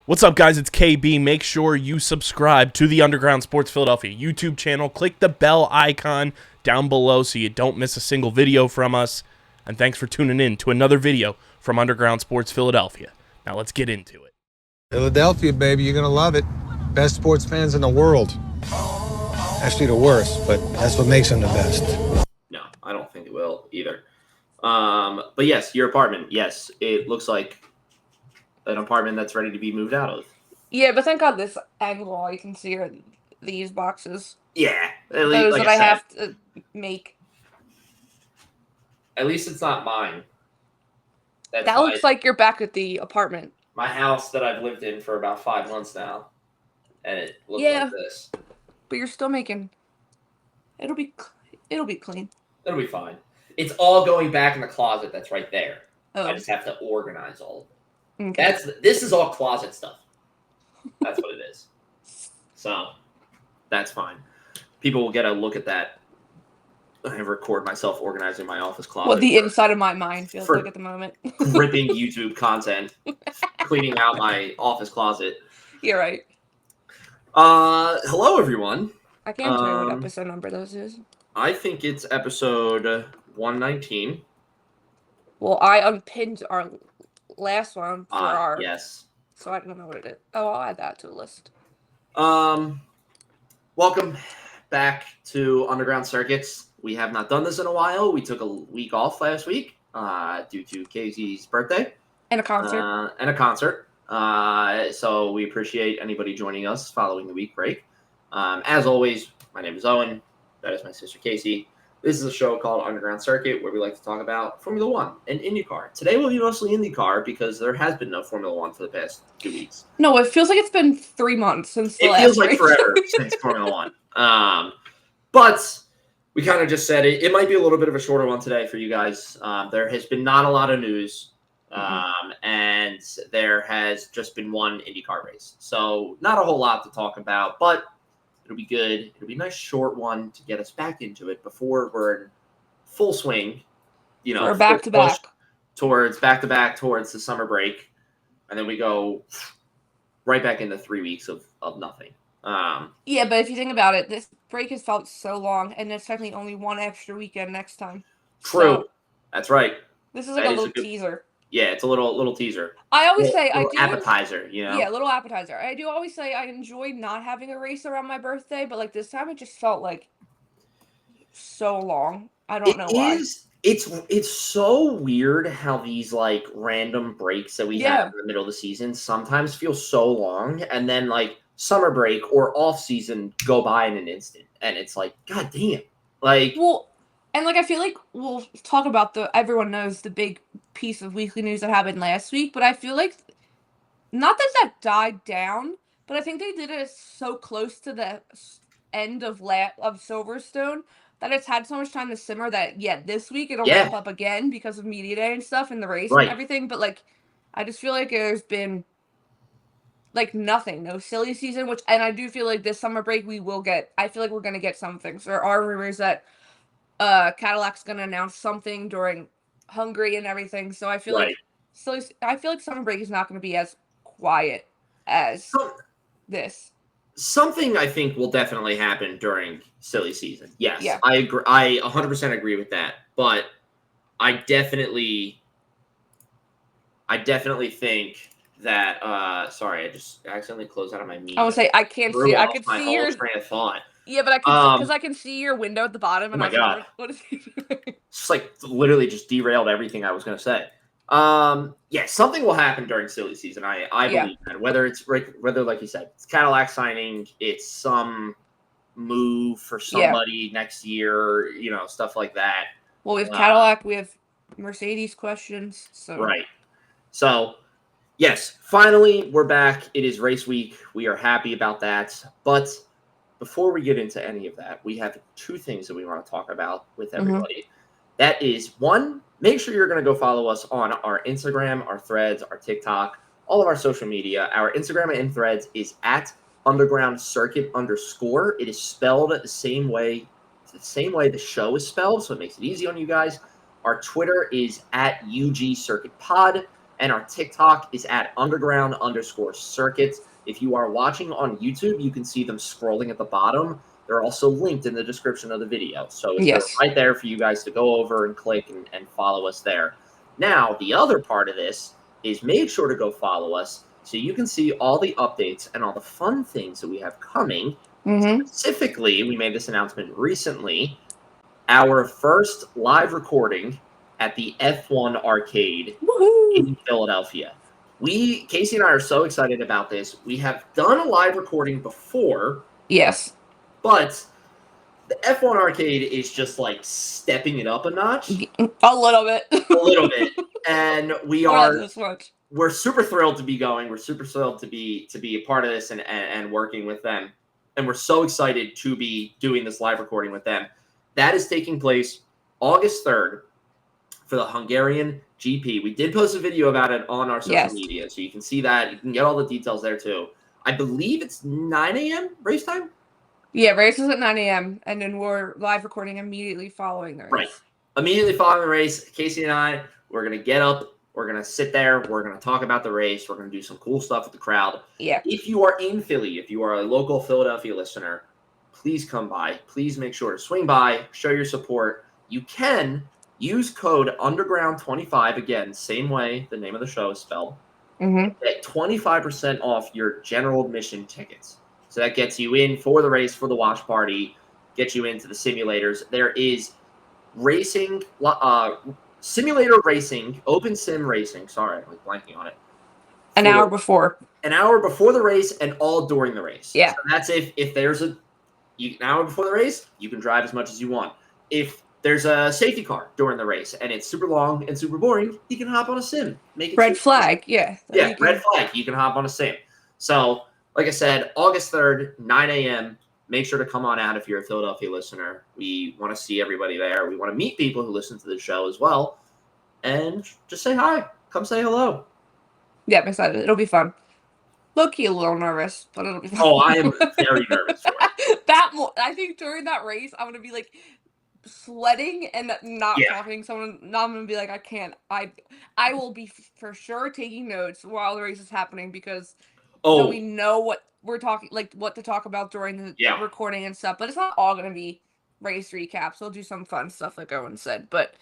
What's up, guys? It's KB. Make sure you subscribe to the Underground Sports Philadelphia YouTube channel. Click the bell icon down below so you don't miss a single video from us. And thanks for tuning in to another video from Underground Sports Philadelphia. Now let's get into it. Philadelphia, baby, you're gonna love it. Best sports fans in the world. Actually, the worst, but that's what makes them the best. No, I don't think it will either. But yes, your apartment. Yes, it looks like an apartment that's ready to be moved out of. Yeah, but thank God this angle, all you can see are these boxes. Yeah, Those that I have to make. At least it's not mine. That looks like you're back at the apartment. My house that I've lived in for about 5 months now, and it looks like this. But you're still making. It'll be clean. It'll be fine. It's all going back in the closet that's right there. Oh. I just have to organize all of it. Okay. This is all closet stuff. That's what it is. So that's fine. People will get a look at that. I record myself organizing my office closet. What the inside of my mind feels like at the moment. Ripping YouTube content, cleaning out my office closet. You're right. Hello, everyone. I can't tell you what episode number this is. I think it's episode 119. Well, I unpinned our last one for our. Yes. So I don't know what it is. Oh, I'll add that to the list. Welcome back to Underground Circuits. We have not done this in a while. We took a week off last week due to Casey's birthday. And a concert. So we appreciate anybody joining us following the week break. As always, my name is Owen. That is my sister Casey. This is a show called Underground Circuit where we like to talk about Formula One and IndyCar. Today will be mostly IndyCar because there has been no Formula One for the past 2 weeks. No, it feels like it's been 3 months since the last. It feels like forever since Formula One. But we kind of just said it might be a little bit of a shorter one today for you guys. There has been not a lot of news, and there has just been one IndyCar race. So not a whole lot to talk about, but it'll be good. It'll be a nice short one to get us back into it before we're in full swing. You know, we're back to back towards the summer break, and then we go right back into 3 weeks of nothing. Yeah, but if you think about it, this break has felt so long, and there's technically only one extra weekend next time. True, so, that's right. This is like a little teaser. Yeah, it's a little teaser. I always say I do appetizer, you know. Yeah, a little appetizer. I do always say I enjoy not having a race around my birthday, but like this time it just felt like so long. I don't know why. It's so weird how these like random breaks that we have in the middle of the season sometimes feel so long, and then like summer break or off season go by in an instant, and it's like, God damn, like. Well, and like I feel like we'll talk about everyone knows the big piece of weekly news that happened last week, but I feel like not that died down, but I think they did it so close to the end of Silverstone that it's had so much time to simmer that this week it'll ramp up again because of media day and stuff and the race and everything. But like I just feel like there's been like nothing, no silly season, and I do feel like this summer break I feel like we're gonna get some things. There are rumors that Cadillac's gonna announce something during Hungary and everything, so I feel like summer break is not going to be as quiet as this. Something I think will definitely happen during silly season. Yes, I agree. I 100% agree with that. But I definitely think that. Sorry, I just accidentally closed out of my meeting. I would say I can't see. I could see your train of thought. Yeah, but I can because I can see your window at the bottom. And oh my God! What is he doing? It's like literally just derailed everything I was going to say. Something will happen during silly season. I believe that whether like you said, it's Cadillac signing, it's some move for somebody next year, you know, stuff like that. Well, we have Cadillac, we have Mercedes questions. So right. So yes, finally we're back. It is race week. We are happy about that, but. Before we get into any of that, we have 2 things that we want to talk about with everybody. That is, 1, make sure you're going to go follow us on our Instagram, our Threads, our TikTok, all of our social media. Our Instagram and Threads is at Underground Circuit _. It is spelled the same way the show is spelled, so it makes it easy on you guys. Our Twitter is at UG Circuit Pod. And our TikTok is at underground_circuit. If you are watching on YouTube, you can see them scrolling at the bottom. They're also linked in the description of the video. So they're right there for you guys to go over and click and follow us there. Now, the other part of this is make sure to go follow us so you can see all the updates and all the fun things that we have coming. Specifically, we made this announcement recently, our first live recording at the F1 Arcade in Philadelphia. Casey and I are so excited about this. We have done a live recording before. Yes. But the F1 Arcade is just like stepping it up a notch. A little bit. A little bit. And we're super thrilled to be going. We're super thrilled to be a part of this and working with them. And we're so excited to be doing this live recording with them. That is taking place August 3rd for the Hungarian GP. We did post a video about it on our social media, so you can see that. You can get all the details there too. I believe it's 9 a.m. race time. Yeah, race is at 9 a.m. and then we're live recording immediately following the race. Right. Immediately following the race, Casey and I, we're going to get up. We're going to sit there. We're going to talk about the race. We're going to do some cool stuff with the crowd. Yeah. If you are in Philly, if you are a local Philadelphia listener, please come by. Please make sure to swing by, show your support. You can use code Underground25, again, same way the name of the show is spelled, at 25% off your general admission tickets. So that gets you in for the race, for the watch party, gets you into the simulators. There is racing, simulator racing, open sim racing. Sorry, I was blanking on it. An hour before the race and all during the race. Yeah. So that's if there's an hour before the race, you can drive as much as you want. If there's a safety car during the race and it's super long and super boring, you can hop on a sim. Make it red flag, yeah. Yeah, red flag. You can hop on a sim. So, like I said, August 3rd, 9 a.m. Make sure to come on out if you're a Philadelphia listener. We want to see everybody there. We want to meet people who listen to the show as well. And just say hi. Come say hello. Yeah, I'm excited. It'll be fun. Low-key a little nervous, but it'll be fun. Oh, I am very nervous for it. I think during that race, I'm going to be like sweating and not talking to someone. Now I'm going to be like, I can't. I will be for sure taking notes while the race is happening because so we know what we're talking, like what to talk about during the recording and stuff. But it's not all going to be race recaps. We'll do some fun stuff like Owen said. But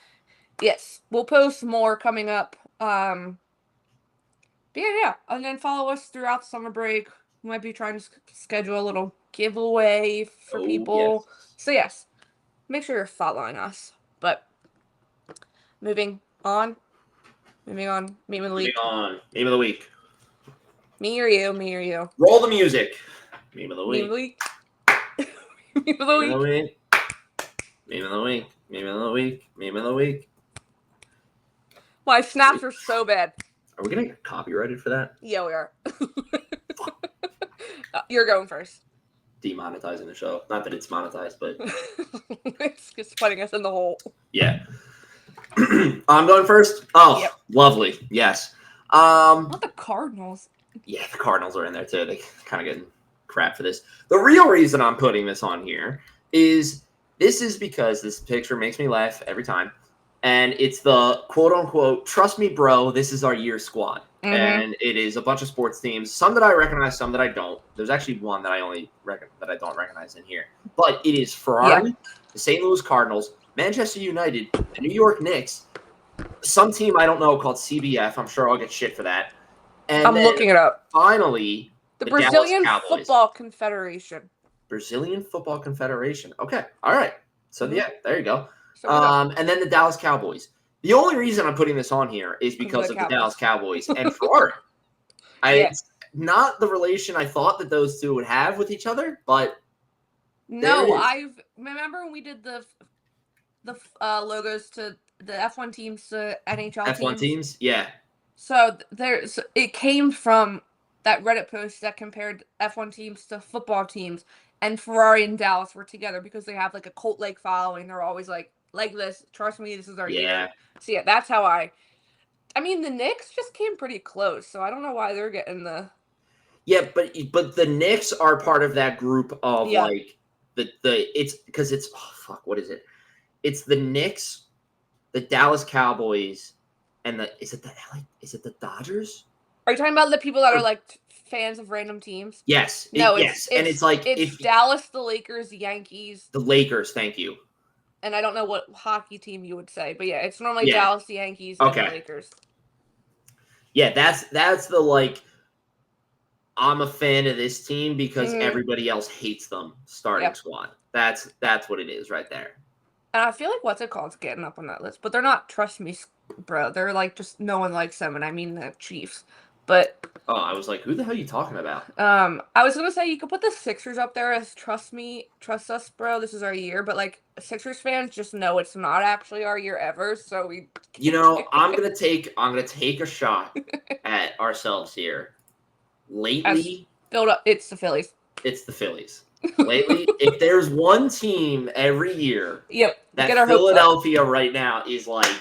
yes, we'll post more coming up. But yeah, and then follow us throughout the summer break. We might be trying to schedule a little giveaway for people. Yes. So yes, make sure you're following us. But moving on. Meme of the week. Meme of the week. Me or you? Roll the music. Meme of the week. Meme of the week. Meme of the week. Meme of the week. Meme of the week. Meme of the week. My snaps are so bad. Are we gonna get copyrighted for that? Yeah, we are. You're going first. Demonetizing the show. Not that it's monetized, but it's just putting us in the hole. Yeah. I'm going first. Oh, yep. Lovely. Yes. Not the Cardinals. Yeah, the Cardinals are in there too. They kind of getting crap for this. The real reason I'm putting this on here is because this picture makes me laugh every time. And it's the quote-unquote, trust me, bro, this is our year squad. And it is a bunch of sports teams, some that I recognize, some that I don't. There's actually one that I don't recognize in here. But it is Ferrari, the St. Louis Cardinals, Manchester United, the New York Knicks, some team I don't know called CBF. I'm sure I'll get shit for that. And I'm looking it up. Finally, the Brazilian Football Confederation. Brazilian Football Confederation. Okay. All right. So, yeah, there you go. And then the Dallas Cowboys. The only reason I'm putting this on here is because of the Dallas Cowboys and Ferrari. It's not the relation I thought that those two would have with each other, but no, I remember when we did the logos to the F1 teams to NHL teams. F1 teams, yeah. So it came from that Reddit post that compared F1 teams to football teams, and Ferrari and Dallas were together because they have like a cult-like following. They're always like this. Trust me, this is our year. So yeah, that's how I mean, the Knicks just came pretty close, so I don't know why they're getting the. Yeah, but the Knicks are part of that group of like it's because it's what is it? It's the Knicks, the Dallas Cowboys, and is it the Dodgers? Are you talking about the people that are like fans of random teams? Yes. No, yes. And it's like it's Dallas, the Lakers, the Yankees. The Lakers, thank you. And I don't know what hockey team you would say, but yeah, it's normally Dallas, the Yankees, and the Lakers. Yeah, that's the like. I'm a fan of this team because everybody else hates them. Starting squad. That's what it is right there. And I feel like what's it called getting up on that list, but they're not. Trust me, bro. They're like just no one likes them, and I mean the Chiefs. But I was like, who the hell are you talking about? I was gonna say you could put the Sixers up there as trust us, bro. This is our year, but like Sixers fans just know it's not actually our year ever. So we. I'm gonna take a shot at ourselves here. Lately, build up. It's the Phillies. It's the Phillies. Lately, if there's one team every year, that Philadelphia right now is like,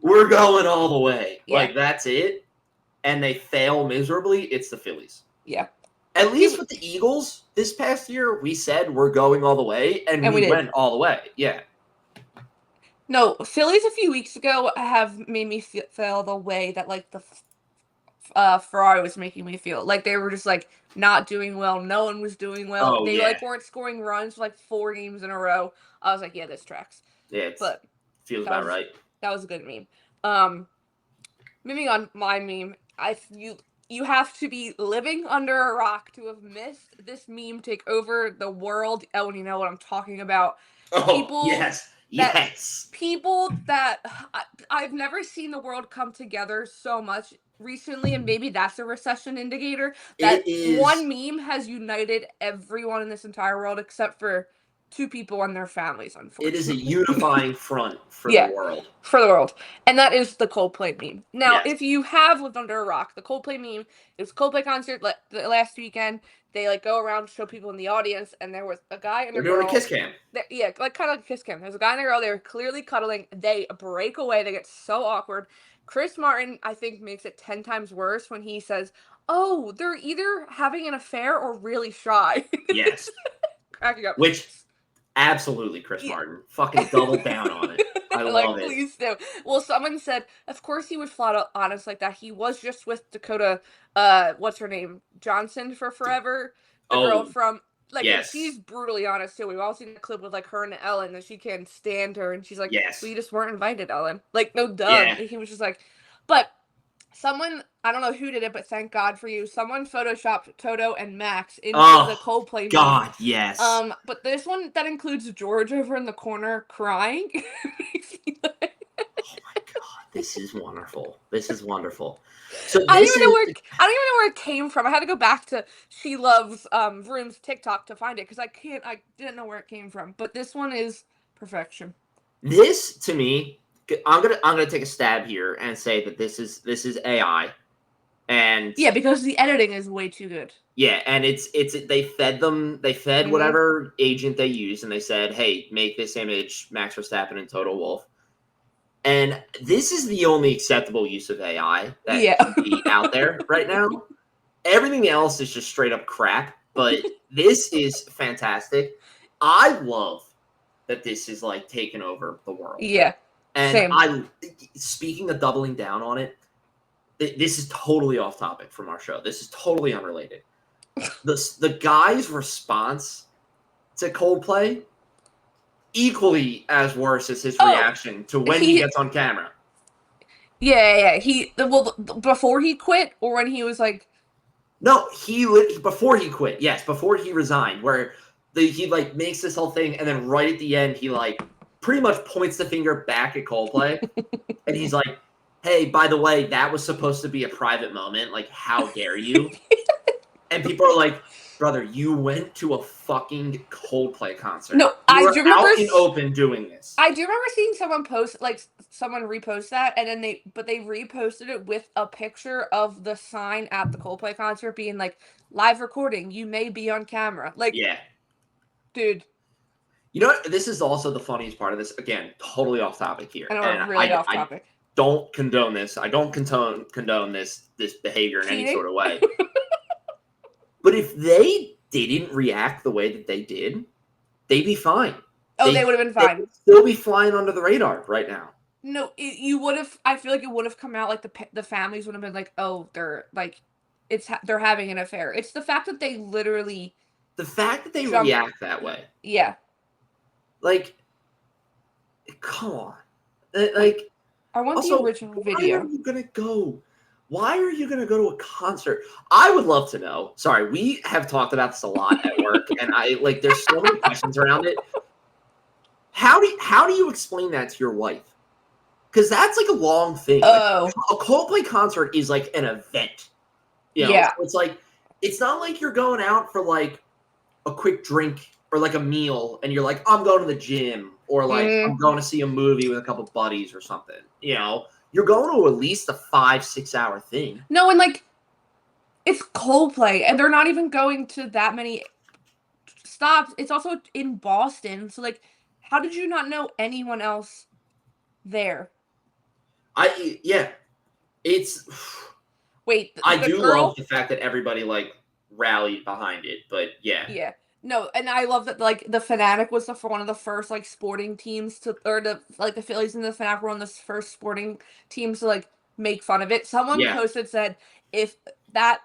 we're going all the way. Yeah. Like that's it. And they fail miserably, it's the Phillies. Yeah. At least with the Eagles this past year, we said we're going all the way, and we went all the way. Yeah. No, Phillies a few weeks ago have made me feel the way that like the Ferrari was making me feel. Like they were just like not doing well. No one was doing well. They like weren't scoring runs for like 4 games in a row. I was like, yeah, this tracks. Yeah, but feels about right. That was a good meme. Moving on, my meme. You have to be living under a rock to have missed this meme take over the world. Ellen, you know what I'm talking about. Yes. People that I've never seen the world come together so much recently, and maybe that's a recession indicator. That one meme has united everyone in this entire world except for 2 people and their families, unfortunately. It is a unifying front for the world. For the world. And that is the Coldplay meme. Now, if you have lived under a rock, the Coldplay meme, it was a Coldplay concert last weekend. They like go around, show people in the audience, and there was a guy and a girl. They're doing a kiss cam. Like kind of like a kiss cam. There's a guy and a girl. They were clearly cuddling. They break away. They get so awkward. Chris Martin, I think, makes it 10 times worse when he says, "Oh, they're either having an affair or really shy." Yes. Cracking up. Which, absolutely, Chris Martin. Fucking double down on it. I love it. Please do. Well, someone said, of course he would flat out honest like that. He was just with Dakota, what's her name? Johnson for forever. The girl from, she's brutally honest too. We've all seen the clip with like her and Ellen that she can't stand her. And she's like, we just weren't invited, Ellen. Like, no duh. Yeah. And he was just like, but someone, I don't know who did it, but thank God for you. Someone photoshopped Toto and Max into the Coldplay God, movie. Yes. But this one that includes George over in the corner crying. Oh my God, this is wonderful. This is wonderful. So I don't even know where it came from. I had to go back to She Loves Vroom's TikTok to find it because I didn't know where it came from. But this one is perfection. This to me, I'm gonna take a stab here and say that this is AI, and because the editing is way too good. Yeah, and it's they fed whatever agent they used, and they said, hey, make this image Max Verstappen and Toto Wolff. And this is the only acceptable use of AI that can be out there right now. Everything else is just straight up crap, but this is fantastic. I love that this is like taking over the world. Yeah. And speaking of doubling down on it, this is totally off topic from our show. This is totally unrelated. The guy's response to Coldplay, equally as worse as his reaction to when he gets on camera. Yeah. Before he quit, or when he was like, no, before he quit. Yes, before he resigned, where he like makes this whole thing, and then right at the end, he like pretty much points the finger back at Coldplay, and he's like, "Hey, by the way, that was supposed to be a private moment. Like, how dare you?" And people are like, brother, you went to a fucking Coldplay concert. No, I do remember out in open doing this. I do remember seeing someone repost that, and then they reposted it with a picture of the sign at the Coldplay concert being like, live recording, you may be on camera. Like, yeah, dude. You know what? This is also the funniest part of this. Again, totally off topic here. I know, really off topic. I don't condone this. I don't condone this behavior in any sort of way. But if they didn't react the way that they did, they'd be fine. Oh, they would have been fine. They'd still be flying under the radar right now. No, you would have. I feel like it would have come out like the families would have been like, oh, they're like, they're having an affair. It's the fact that they literally The fact that they jumped. react that way, Yeah, like, come on, like. I want Also, the original why video. are you gonna go? Why are you gonna go to a concert? I would love to know. Sorry, we have talked about this a lot at work, and there's so many questions around it. How do you explain that to your wife? Because that's like a long thing. Oh, A Coldplay concert is like an event. yeah. So it's like, it's not like you're going out for like a quick drink or like a meal, and you're like, I'm going to the gym, or like I'm going to see a movie with a couple buddies or something. You're going to at least a 5-6 hour thing. No, and like, it's Coldplay, and they're not even going to that many stops. It's also in Boston, so like, how did you not know anyone else there? It's. Wait, I the do girl? love the fact that everybody like rallied behind it, but yeah. Yeah. No, and I love that like the Fanatic was for one of the first like sporting teams to, or the Phillies and the Fanatic were on the first sporting teams to like make fun of it. Someone Yeah. posted said if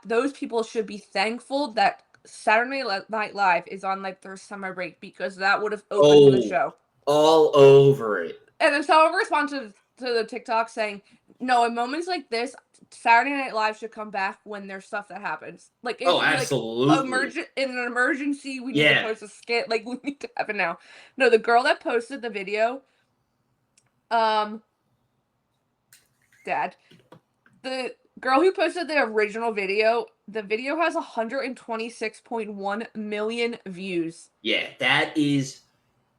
those people should be thankful that Saturday Night Live is on like their summer break, because that would have opened the show. All over it. And then someone responded to the TikTok saying, "No, in moments like this, Saturday Night Live should come back when there's stuff that happens. Like, if absolutely. In an emergency, we need to post a skit. Like, we need to have it now." No, the girl that posted the video, Dad, the girl who posted the original video, the video has 126.1 million views. Yeah, that is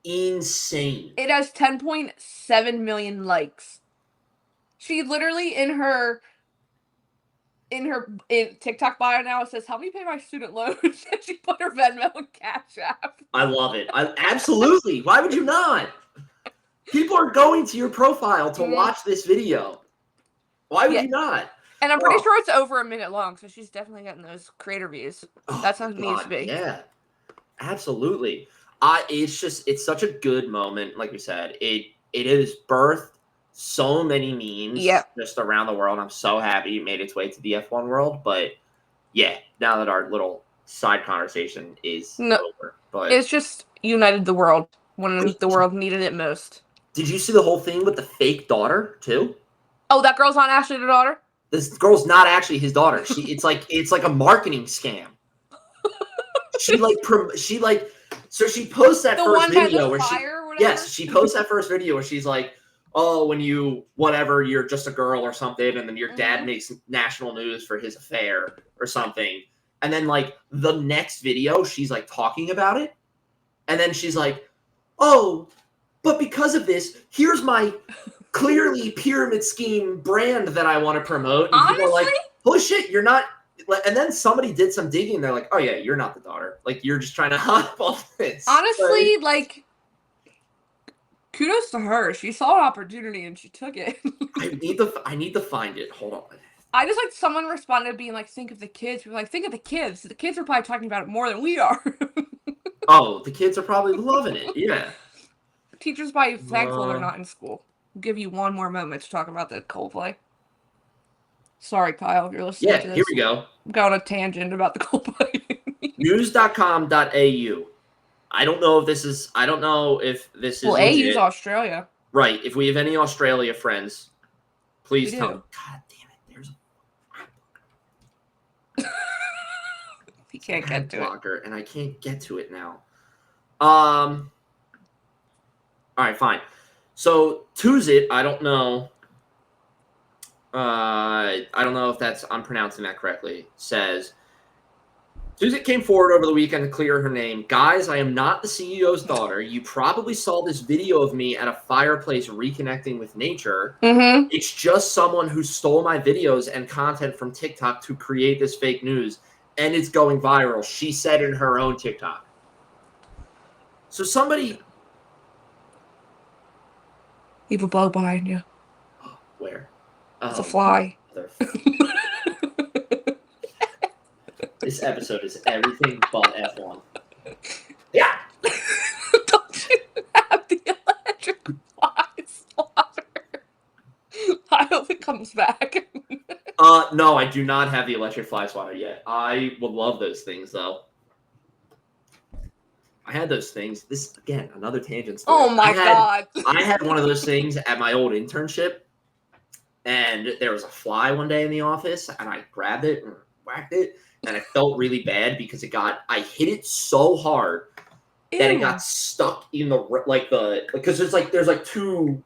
insane. It has 10.7 million likes. She literally in her TikTok bio now, it says, "Help me pay my student loans." And she put her Venmo and Cash App. I love it. Absolutely. Why would you not? People are going to your profile to watch this video. Why would you not? And I'm pretty sure it's over a minute long, so she's definitely getting those creator views. That's how it needs to be. Yeah, absolutely. It's such a good moment. Like we said, it has birthed so many memes just around the world. I'm so happy it made its way to the F1 world. But yeah, now that our little side conversation is over. But it's just united the world when the world needed it most. Did you see the whole thing with the fake daughter too? Oh, that girl's not actually the daughter? This girl's not actually his daughter. It's like a marketing scam. She posts that first video where she posts that first video where she's like, "Oh, when you're just a girl or something," and then your dad makes national news for his affair or something. And then like the next video, she's like talking about it. And then she's like, "Oh, but because of this, here's my clearly pyramid scheme brand that I want to promote." And people are like, "Holy shit, you're not." And then somebody did some digging. And they're like, "Oh yeah, you're not the daughter. Like, you're just trying to hype all this." Honestly, like, kudos to her. She saw an opportunity and she took it. I need to find it. Hold on. I just like someone responded being like, "Think of the kids." We were like, "Think of the kids." The kids are probably talking about it more than we are. Oh, the kids are probably loving it. Yeah. Teachers probably thankful they're not in school. I'll give you one more moment to talk about the Coldplay. Sorry, Kyle, if you're listening to this. Yeah, here we go. I'm going on a tangent about the Coldplay. News.com.au. I don't know if this is Well, AU's Australia. Right. If we have any Australia friends, please tell me. God damn it. There's he can't get to it. And I can't get to it now. All right, fine. So Tuzit, I don't know. I don't know if I'm pronouncing that correctly. Says Tuzit came forward over the weekend to clear her name. "Guys, I am not the CEO's daughter. You probably saw this video of me at a fireplace reconnecting with nature. It's just someone who stole my videos and content from TikTok to create this fake news, and it's going viral," she said in her own TikTok. So somebody. You have a bug behind you. Where? It's a fly. This episode is everything but F1. Yeah. Don't you have the electric fly swatter? comes back. No, I do not have the electric fly swatter yet. I would love those things, though. I had those things. This, again, another tangent story. Oh my God. I had one of those things at my old internship, and there was a fly one day in the office, and I grabbed it and whacked it, and I felt really bad because I hit it so hard that it got stuck in because there's two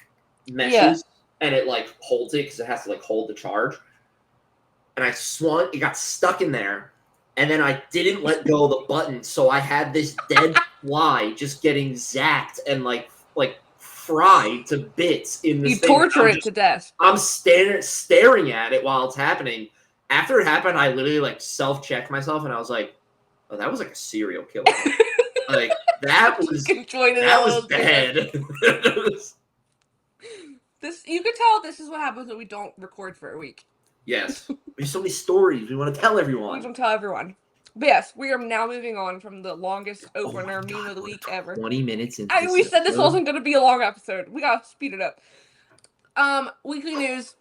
meshes, and it like holds it because it has to like hold the charge. And I swung, it got stuck in there, and then I didn't let go of the button, so I had this dead fly just getting zapped and like fried to bits in this You thing. torture it to death. I'm staring at it while it's happening. After it happened, I literally like self-checked myself, and I was like, "Oh, that was like a serial killer." Like that was bad. This you could tell this is what happens when we don't record for a week. Yes. There's so many stories we want to tell everyone. We don't tell everyone. But yes, we are now moving on from the longest opener meme of the week ever. 20 minutes into we said this wasn't going to be a long episode. We got to speed it up. Weekly news.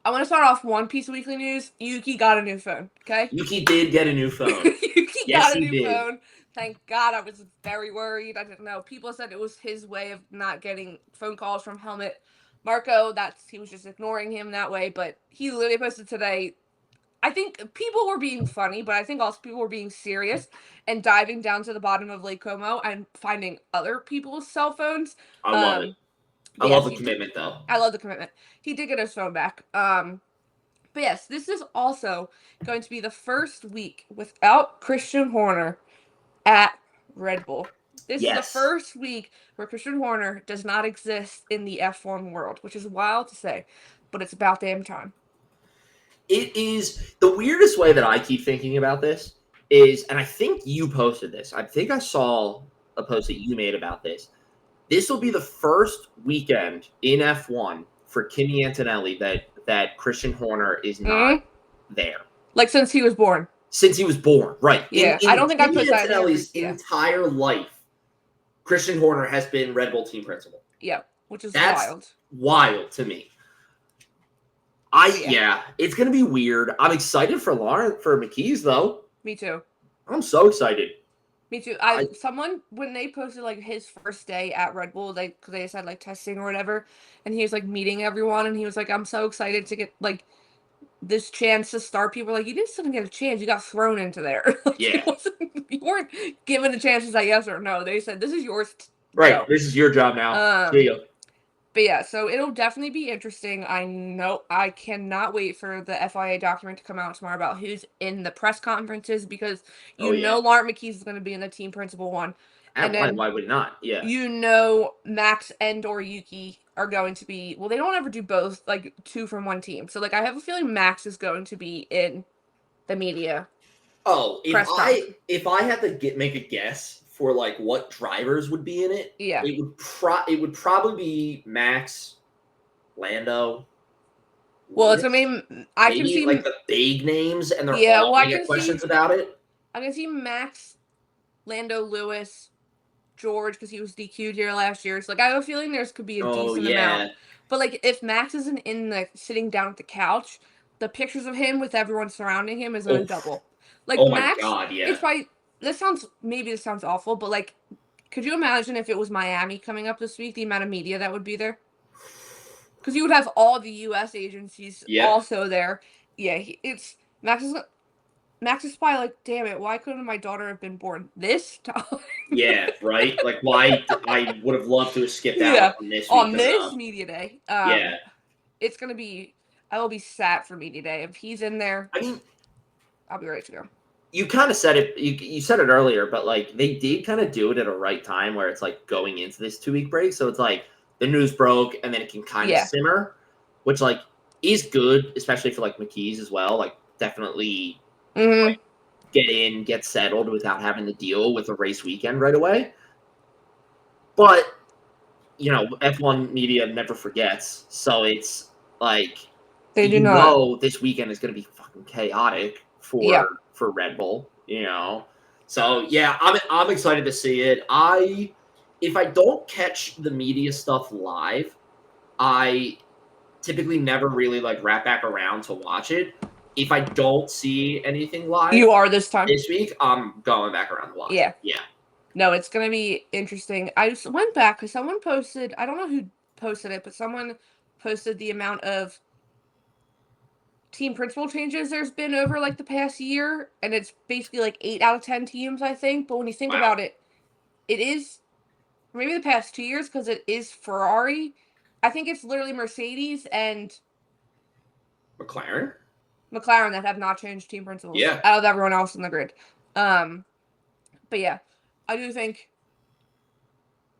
I want to start off one piece of weekly news. Yuki got a new phone, okay? Yuki did get a new phone. Yuki got a new phone. Thank God. I was very worried. I didn't know. People said it was his way of not getting phone calls from Helmut Marko. He was just ignoring him that way. But he literally posted today. I think people were being funny, but I think also people were being serious and diving down to the bottom of Lake Como and finding other people's cell phones. I love it. I love the commitment, though. I love the commitment. He did get his phone back. But yes, this is also going to be the first week without Christian Horner at Red Bull. This is the first week where Christian Horner does not exist in the F1 world, which is wild to say, but it's about damn time. It is the weirdest way that I keep thinking about this is, and I think you posted this. I think I saw a post that you made about this. This will be the first weekend in F1 for Kimi Antonelli that Christian Horner is not there. Like since he was born. Since he was born, right. Yeah, I don't think I put that in Antonelli's entire life, Christian Horner has been Red Bull team principal. Yeah, which is wild. Wild to me. It's gonna be weird. I'm excited for McKees though. Me too. I'm so excited. Me too. Someone when they posted like his first day at Red Bull, they just had like testing or whatever, and he was like meeting everyone, and he was like, "I'm so excited to get like this chance to start." People were like, "You didn't get a chance. You got thrown into there." Like, you weren't given a chance to say yes or no. They said, "This is yours." Right. Go. This is your job now. See you. But yeah, so it'll definitely be interesting. I know I cannot wait for the FIA document to come out tomorrow about who's in the press conferences because Laurent McKees is going to be in the team principal one. And then why would not? Yeah. Max and or Yuki are going to be, well, they don't ever do both, like two from one team. So like I have a feeling Max is going to be in the media. Oh, if I had to make a guess for like what drivers would be in it, it would probably be Max, Lando. Well, it's I can see like the big names, and they're all going to get questions about it. I can see Max, Lando, Lewis, George, because he was DQ'd here last year. So like I have a feeling could be a decent amount. But like if Max isn't in the sitting down at the couch, the pictures of him with everyone surrounding him is going to double. Like Max, God, it's probably. This sounds awful, but like, could you imagine if it was Miami coming up this week, the amount of media that would be there? Because you would have all the U.S. agencies also there. Yeah, Max is probably like, damn it, why couldn't my daughter have been born this time? Yeah, right? Like, why? I would have loved to have skipped out on this media day. It's going to be, I will be sat for media day. If he's in there, I'll be ready to go. You kind of said it. You said it earlier, but like they did kind of do it at a right time where it's like going into this 2-week break. So it's like the news broke and then it can kind of simmer, which like is good, especially for like McKees as well. Like definitely like, get settled without having to deal with a race weekend right away. But F1 media never forgets, so it's like they do not know this weekend is going to be fucking chaotic for Red Bull, So yeah, I'm excited to see it. If I don't catch the media stuff live, I typically never really like wrap back around to watch it. If I don't see anything live, You are this time. this week, I'm going back around to watch. Yeah. Yeah. No, it's gonna be interesting. I just went back because someone posted. I don't know who posted it, but someone posted the amount of team principal changes there's been over like the past year, and it's basically like 8 out of 10 teams, I think. But when you think about it, it is maybe the past 2 years because it is Ferrari. I think it's literally Mercedes and McLaren that have not changed team principals. Yeah. Out of everyone else in the grid. But yeah, I do think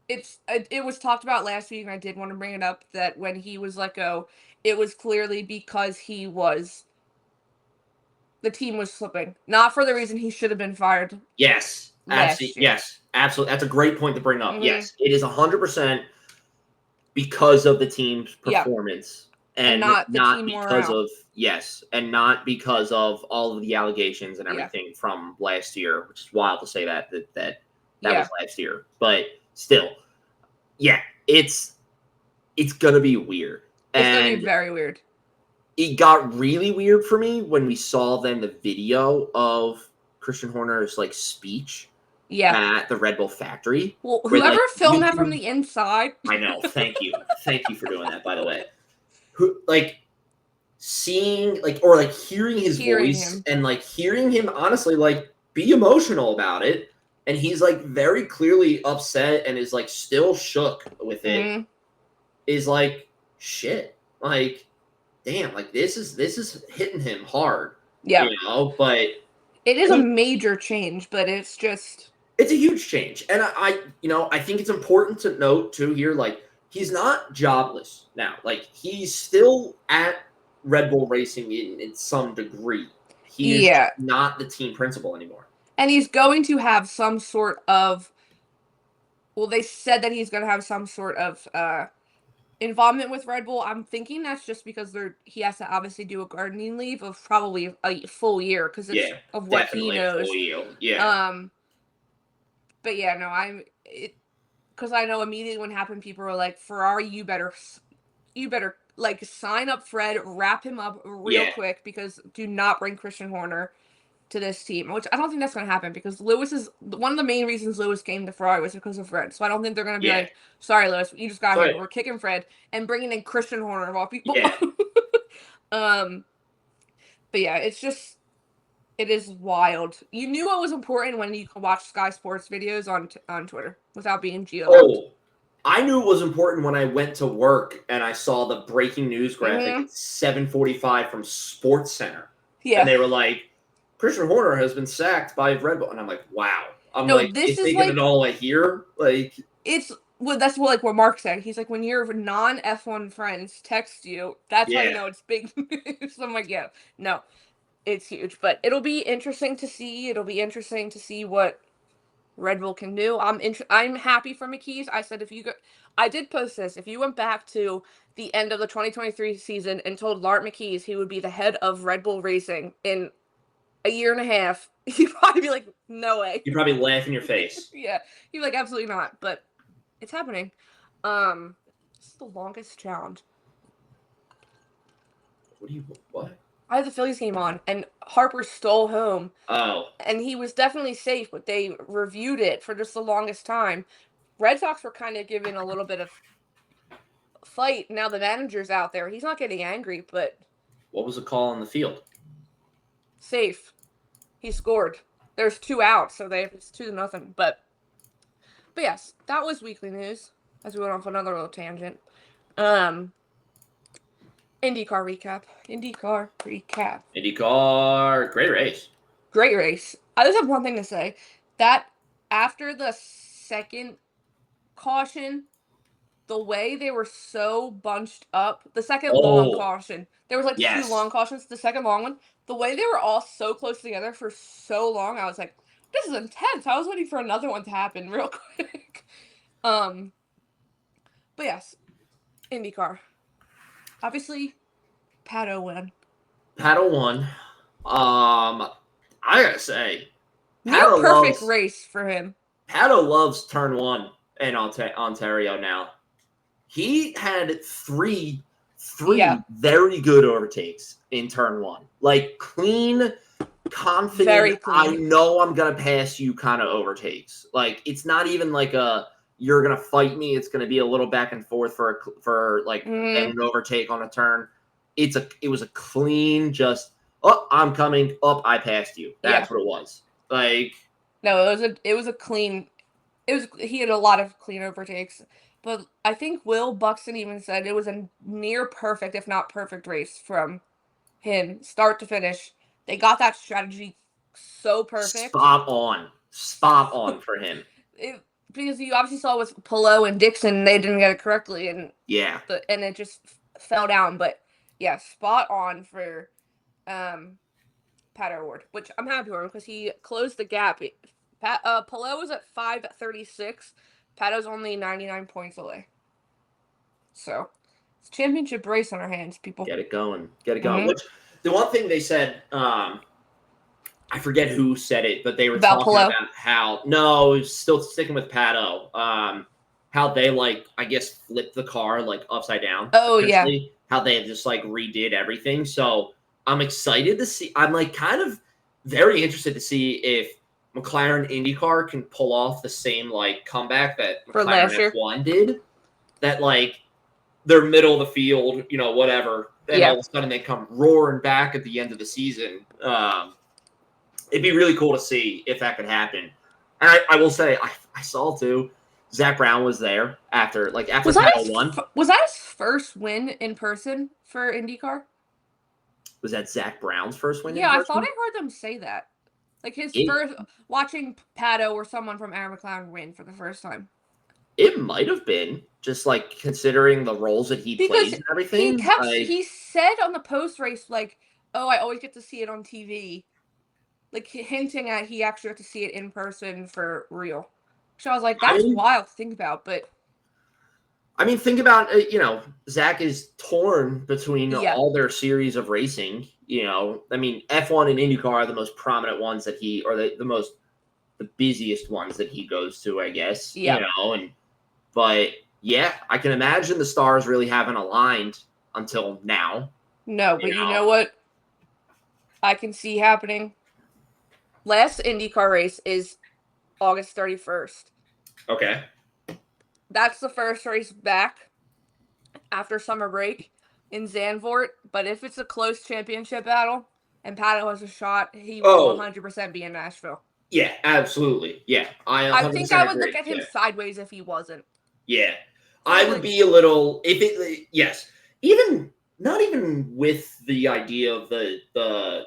it was talked about last week, and I did want to bring it up that when he was let go, it was clearly because the team was slipping, not for the reason he should have been fired. Yes. Absolutely. Yes. Absolutely. That's a great point to bring up. Yes. It is 100% because of the team's performance and not because of and not because of all of the allegations and everything from last year, which is wild to say that was last year. But still, it's gonna be weird. It's gonna be very weird. It got really weird for me when we saw then the video of Christian Horner's like speech at the Red Bull factory. Well, whoever filmed that from the inside. I know. Thank you. Thank you for doing that, by the way. Seeing or hearing his voice and hearing him honestly be emotional about it, and he's very clearly upset and is still shook with it. Is shit. Damn, this is hitting him hard. Yeah. But it is a major change, but it's a huge change. And I think it's important to note too here, he's not jobless now. He's still at Red Bull Racing in some degree. He's not the team principal anymore. And he's going to have some sort of, they said that he's going to have some sort of involvement with Red Bull. I'm thinking that's just because he has to obviously do a gardening leave of probably a full year because it's of what he knows. Full year. Yeah. But yeah, no, because I know immediately when it happened, people were like, Ferrari, you better sign up Fred, wrap him up real quick, because do not bring Christian Horner to this team, which I don't think that's going to happen, because Lewis is one of the main reasons Lewis came to Ferrari was because of Fred. So I don't think they're going to be like, sorry, Lewis, you just got here. We're kicking Fred and bringing in Christian Horner of all people. Yeah. But yeah, it is wild. You knew what was important when you could watch Sky Sports videos on Twitter without being geo. I knew it was important when I went to work and I saw the breaking news graphic at 7:45 from Sports Center. Yeah. And they were like, Christian Horner has been sacked by Red Bull. And I'm like, wow. Is they getting it all the way here? That's what Mark said. He's like, when your non-F1 friends text you, that's how you know it's big news. I'm like, yeah, no, it's huge. But it'll be interesting to see. It'll be interesting to see what Red Bull can do. I'm happy for McKees. I said I did post this. If you went back to the end of the 2023 season and told Lart McKees he would be the head of Red Bull Racing in a year and a half, he'd probably be like, no way. You'd probably laugh in your face. Yeah. He'd be like, absolutely not. But it's happening. This is the longest challenge. What? I had the Phillies game on, and Harper stole home. Oh. And he was definitely safe, but they reviewed it for just the longest time. Red Sox were kind of giving a little bit of fight. Now the manager's out there. He's not getting angry, but... What was the call on the field? Safe. He scored. There's 2 outs, so it's 2-0. But yes, that was weekly news, as we went off another little tangent. IndyCar recap. IndyCar, great race. Great race. I just have one thing to say. That after the second caution, the way they were so bunched up, the second long caution, there was 2 long cautions, the second long one, the way they were all so close together for so long, I was like, this is intense. I was waiting for another one to happen real quick. But yes, IndyCar. Obviously, Pato won. I gotta say, Near perfect race for him. Pato loves turn 1 in Ontario now. He had 3 3 very good overtakes in turn 1. Like clean, confident, Very clean. I know I'm going to pass you kind of overtakes. Like it's not even like you're going to fight me. It's going to be a little back and forth for like an overtake on a turn. It was a clean just, oh, I'm coming up. I passed you. That's what it was. Like, no, it was a clean, he had a lot of clean overtakes, but I think Will Buxton even said it was a near perfect, if not perfect race from him, start to finish. They got that strategy so perfect. Spot on for him. Because you obviously saw with Pelot and Dixon, they didn't get it correctly, and and it just fell down. But yeah, spot on for Pato O'Ward, which I'm happy for him because he closed the gap. Pelot was at 5:36. Pato's only 99 points away. So it's a championship race on our hands, people. Get it going. Which, the one thing they said, I forget who said it, but they were talking about how still sticking with Pato, how they I guess flipped the car upside down. Oh yeah. How they just redid everything. So I'm excited to see. I'm kind of very interested to see if McLaren IndyCar can pull off the same comeback that McLaren F1 did. That they're middle of the field, whatever. Then all of a sudden they come roaring back at the end of the season. It'd be really cool to see if that could happen. And I will say, I saw too, Zach Brown was there after Pato won. Was that his first win in person for IndyCar? Was that Zach Brown's first win? Yeah, I thought I heard them say that. His first, watching Pato or someone from Aaron McLaren win for the first time. It might have been, just considering the roles that he plays and everything. He said on the post-race, oh, I always get to see it on TV. Hinting at he actually got to see it in person for real. So I was like, that's wild to think about, but... I mean, think about, Zach is torn between all their series of racing. I mean, F1 and IndyCar are the most prominent ones that the busiest ones that he goes to, I guess. Yeah. But yeah, I can imagine the stars really haven't aligned until now. No, but you know what I can see happening? Last IndyCar race is August 31st. Okay. That's the first race back after summer break in Zandvoort. But if it's a close championship battle and Pato has a shot, he will 100% be in Nashville. Yeah, absolutely. Yeah, I think I would look at him sideways if he wasn't. Yeah, I would be a little not even with the idea of the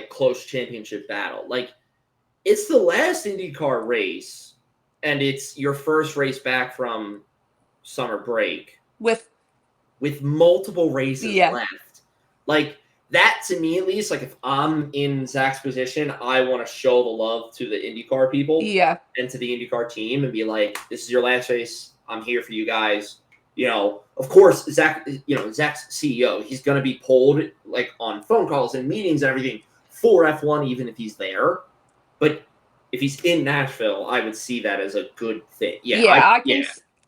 close championship battle. It's the last IndyCar race, and it's your first race back from summer break with multiple races left. That, to me at least, if I'm in Zach's position, I want to show the love to the IndyCar people and to the IndyCar team and be like, this is your last race. I'm here for you guys. Of course, Zach's CEO. He's going to be pulled on phone calls and meetings and everything for F1, even if he's there. But if he's in Nashville, I would see that as a good thing.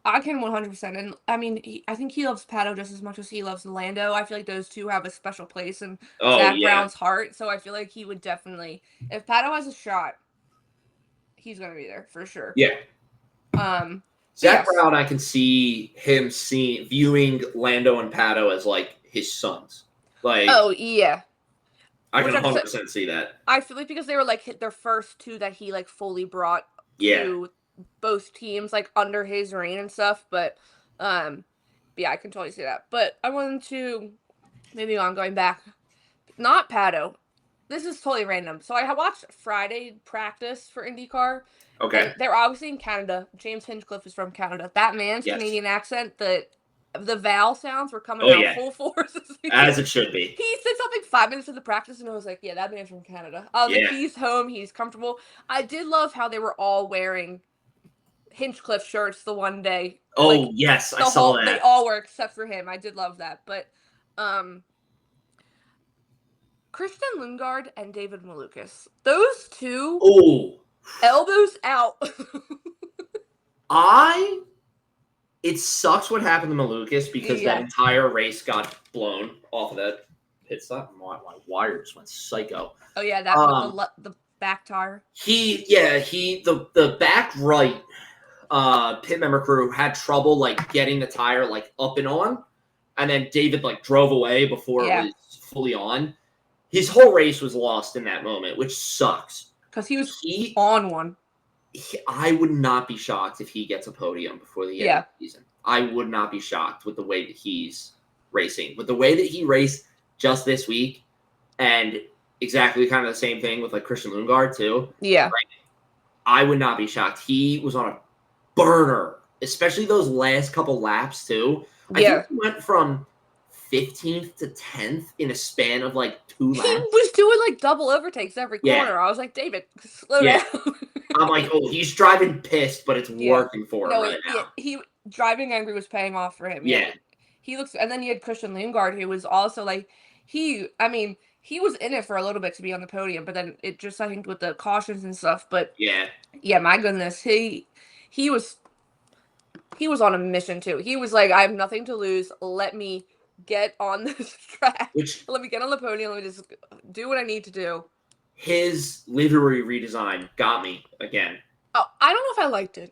I can 100%. And I mean, I think he loves Pato just as much as he loves Lando. I feel like those two have a special place in Zach Brown's heart. So I feel like he would definitely, if Pato has a shot, he's going to be there for sure. Yeah. Zach Brown, I can see him viewing Lando and Pato as his sons. Oh yeah. I can 100% see that. I feel like because they were their first two that he fully brought to both teams under his reign and stuff, but I can totally see that. But I wanted to maybe going back, not Pato. This is totally random. So I watched Friday practice for IndyCar. Okay. They're obviously in Canada. James Hinchcliffe is from Canada. That man's Canadian accent, the vowel sounds were coming out full force. As it should be. He said something 5 minutes into the practice, and I was like, yeah, that man's from Canada. I was like, he's home. He's comfortable. I did love how they were all wearing Hinchcliffe shirts the one day. Oh, yes. I saw that. They all were except for him. I did love that. But Christian Lundgaard and David Malukas. Those two elbows out. I It sucks what happened to Malukas because that Yeah. entire race got blown off of that pit stop. My wires went psycho. Oh yeah, that with the back tire. The back right pit member crew had trouble like getting the tire like up and on, and then David like drove away before it was fully on. His whole race was lost in that moment, which sucks. Because he was on one. I would not be shocked if he gets a podium before the end of the season. I would not be shocked with the way that he's racing. With the way that he raced just this week, and exactly kind of the same thing with like Christian Lundgaard too. Yeah. Right? I would not be shocked. He was on a burner, especially those last couple laps too. I think he went from 15th to 10th in a span of like 2 laps. He was doing like double overtakes every corner. I was like, David, slow down. I'm like, oh, he's driving pissed, but it's working for him right now. He driving angry was paying off for him. Yeah. He looks, and then you had Christian Lundgaard, who was also like, he was in it for a little bit to be on the podium, but then it just, I think, with the cautions and stuff. But my goodness, he was on a mission too. He was like, I have nothing to lose. Let me get on this track. Let me get on the podium. Let me just do what I need to do. His livery redesign got me again. Oh, I don't know if I liked it.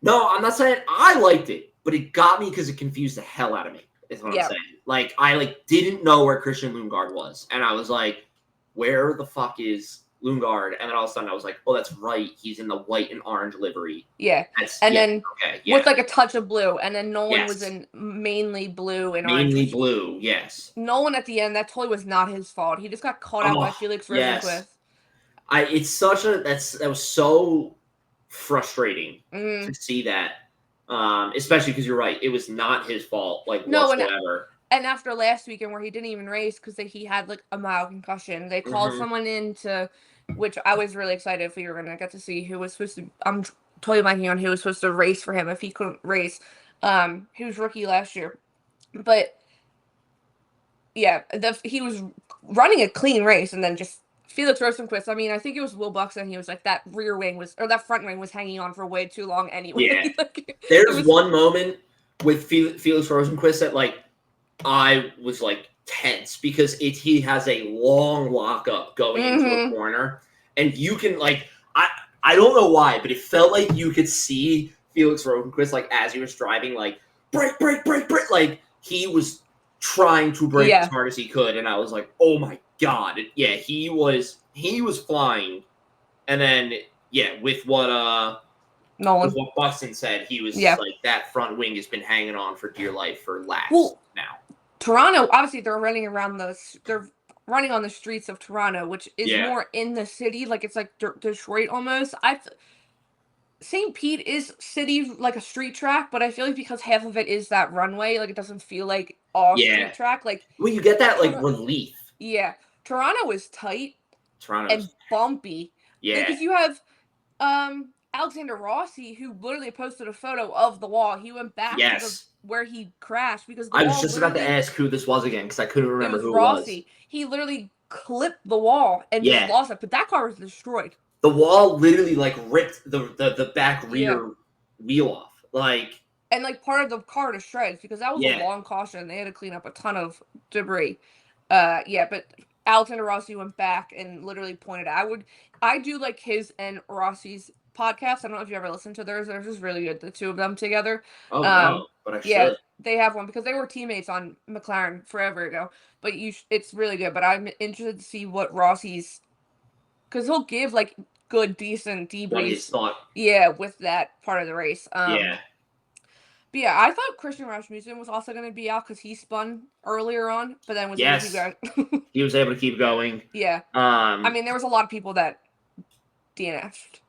No, I'm not saying I liked it, but it got me because it confused the hell out of me. Is what I'm saying. Like I didn't know where Christian Lundgaard was, and I was like, "Where the fuck is Lundgaard?" And then all of a sudden, I was like, "Oh, that's right. He's in the white and orange livery." Yeah, then with like a touch of blue, and then Nolan was in mainly blue and orange. Mainly blue, yes. Nolan at the end, that totally was not his fault. He just got caught out by Felix Rosenqvist. That was so frustrating to see that. Especially because you're right, it was not his fault, whatsoever. And after last weekend where he didn't even race because he had like a mild concussion, they called someone in which I was really excited if we were gonna get to see who was supposed to. I'm totally blanking on who was supposed to race for him if he couldn't race. He was rookie last year, but he was running a clean race, and then just Felix Rosenqvist. I mean, I think it was Will Buxton. He was like that that front wing was hanging on for way too long anyway. Yeah. There's one moment with Felix Rosenqvist that I was tense because he has a long lockup going into a corner, and you can I don't know why, but it felt like you could see Felix Rosenqvist as he was driving brake, he was trying to brake as hard as he could, and I was like, oh my god, he was flying, and then with what Buxton said, he was that front wing has been hanging on for dear life for laps now. Toronto, obviously, they're running on the streets of Toronto, which is more in the city, it's like Detroit almost. St. Pete is city, like a street track, but I feel like because half of it is that runway, it doesn't feel like all street track. Well, you get that relief. Yeah, Toronto is tight and bumpy. Yeah, because you have Alexander Rossi, who literally posted a photo of the wall. He went back to where he crashed because I was just about to ask who this was again because I couldn't remember who Rossi. it was. He literally clipped the wall and just lost it, but that car was destroyed. The wall literally ripped the back rear wheel off, and part of the car to shreds because that was a long caution. They had to clean up a ton of debris. But Alexander Rossi went back and literally pointed out. I do like his and Rossi's podcast. I don't know if you ever listened to theirs. Theirs is really good, the two of them together. Oh, no, but I should. They have one because they were teammates on McLaren forever ago. But it's really good. But I'm interested to see what Rossi's, because he'll give good, decent debriefs. With that part of the race. But I thought Christian Rasmussen was also going to be out because he spun earlier on, but then was able to keep going. He was able to keep going. Yeah. I mean, there was a lot of people that DNF'd.